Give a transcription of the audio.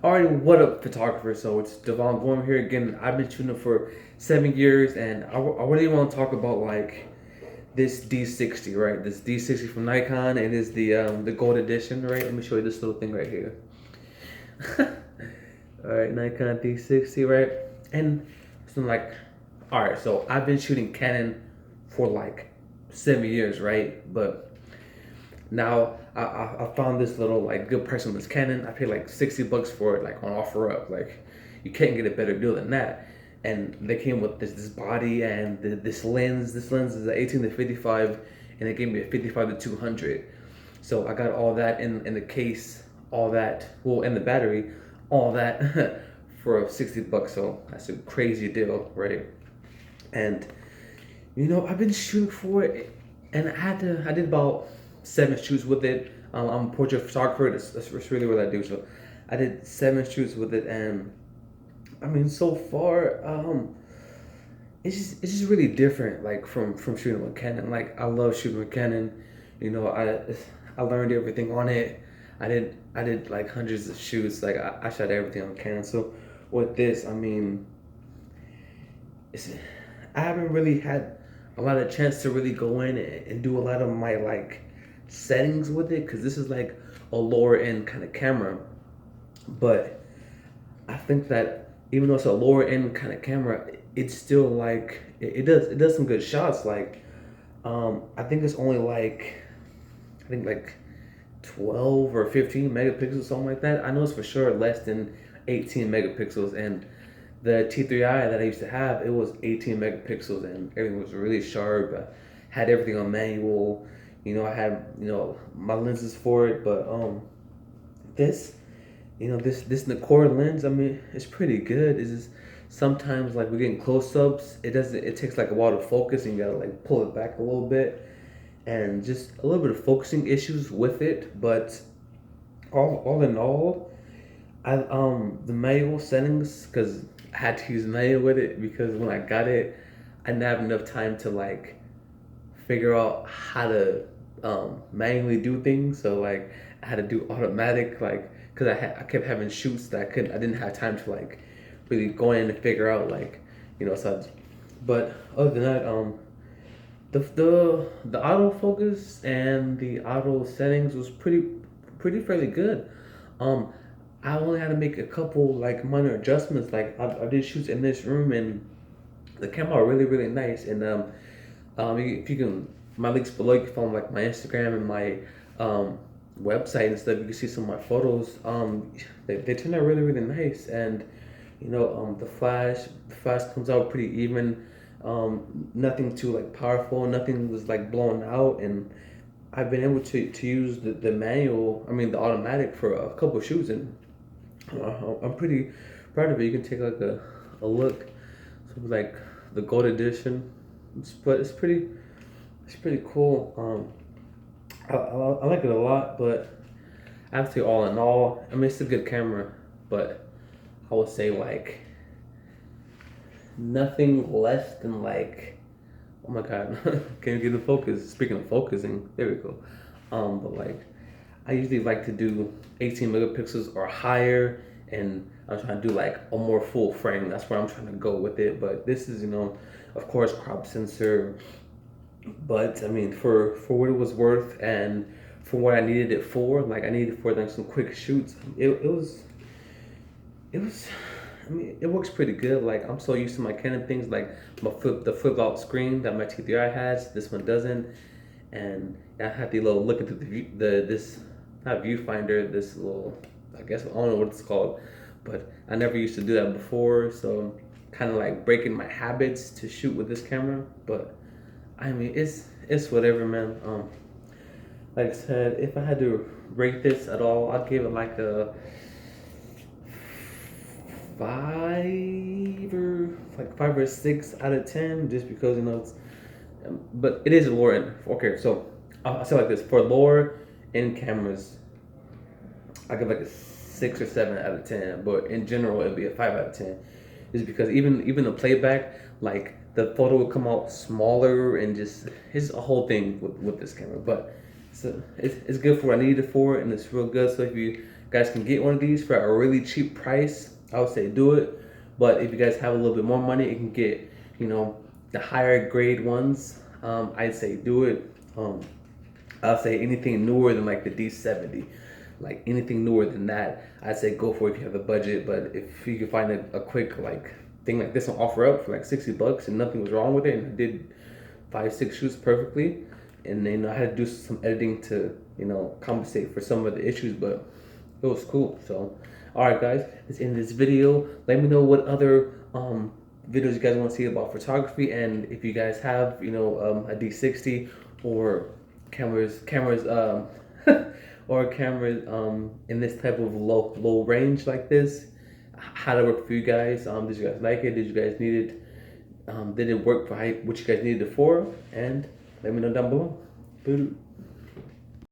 Alright, what up, photographer? So it's Devon Gorum here again. I've been shooting for 7 years, and I really want to talk about like this D60, right? This D60 from Nikon. It is the gold edition, right? Let me show you this little thing right here. All right, Nikon D60, right? And so I'm like, all right, so I've been shooting Canon for like 7 years, right? But now I found this little like good price on this Canon. I paid like 60 bucks for it, like on OfferUp. Like you can't get a better deal than that. And they came with this body and this lens. This lens is an 18 to 55, and they gave me a 55 to 200. So I got all that in the case, all that well in the battery, all that for 60 bucks. So that's a crazy deal, right? And I've been shooting for it, and I did about 7 shoots with it. I'm a portrait photographer. That's really what I do. So I did 7 shoots with it, and I mean, so far, it's just really different, like from shooting with Canon. Like I love shooting with Canon. I learned everything on it. I did like hundreds of shoots. Like I shot everything on Canon. So with this, I mean, it's I haven't really had a lot of chance to really go in and do a lot of my like settings with it, because this is like a lower end kind of camera. But I think that even though it's a lower end kind of camera, it's still like it does some good shots. Like I think it's only like I think like 12 or 15 megapixels, something like that. I know it's for sure less than 18 megapixels. And the T3i that I used to have, it was 18 megapixels, and everything was really sharp. I had everything on manual. I had my lenses for it, but this this Nikkor lens, I mean, it's pretty good. It's just sometimes like we're getting close ups, it takes like a while to focus, and you gotta like pull it back a little bit, and just a little bit of focusing issues with it. But all in all, I the manual settings, because I had to use manual with it, because when I got it, I didn't have enough time to like figure out how to manually do things. So like I had to do automatic, like because I kept having shoots that I didn't have time to like really go in and figure out, like so. But other than that, the autofocus and the auto settings was pretty fairly good. Um, I only had to make a couple like minor adjustments. Like I did shoots in this room, and the camera are really nice. And if you can, my links below, you can follow like my Instagram and my um website and stuff. You can see some of my photos. They turn out really nice. And the flash comes out pretty even. Nothing too like powerful. Nothing was like blown out. And I've been able to use the manual, I mean the automatic, for a couple of shoots, and I'm pretty proud of it. You can take like a look. So like the gold edition, but it's pretty cool. I like it a lot. But I have to say, all in all, I mean, it's a good camera. But I would say like nothing less than like, oh my god, can you get the focus? Speaking of focusing, there we go. But like I usually like to do 18 megapixels or higher, and I'm trying to do like a more full frame. That's where I'm trying to go with it. But this is, of course, crop sensor. But I mean, for what it was worth, and for what I needed it for, like I needed it for like some quick shoots. It was. I mean, it works pretty good. Like I'm so used to my Canon things, like the flip out screen that my T3i has. This one doesn't. And I had the little look into this, not viewfinder, this little, I guess I don't know what it's called, but I never used to do that before. So kind of like breaking my habits to shoot with this camera. But I mean, it's whatever, man. Like I said, if I had to rate this at all, I'd give it like a 5 or 6 out of 10, just because it's. But it is a lower end. Okay, so I'll say like this: for lower end cameras, I give like a 6 or 7 out of 10. But in general, it'd be a 5 out of 10, is because even the playback, like the photo will come out smaller, and just it's a whole thing with this camera. But so it's good for what I needed it for, and it's real good. So if you guys can get one of these for a really cheap price, I would say do it. But if you guys have a little bit more money, you can get, you know, the higher grade ones. I'd say do it. I'll say anything newer than like the D70, like anything newer than that, I'd say go for it if you have the budget. But if you can find a quick like thing like this on OfferUp for like $60 and nothing was wrong with it, and I did 5-6 shoots perfectly, and then I had to do some editing to, you know, compensate for some of the issues, but it was cool. So, all right, guys, let's end this video. Let me know what other videos you guys want to see about photography, and if you guys have, you know, a D60 or cameras or cameras in this type of low range like this, how to work for you guys. Did you guys like it? Did you guys need it? Did it work for what you guys needed it for? And let me know down below.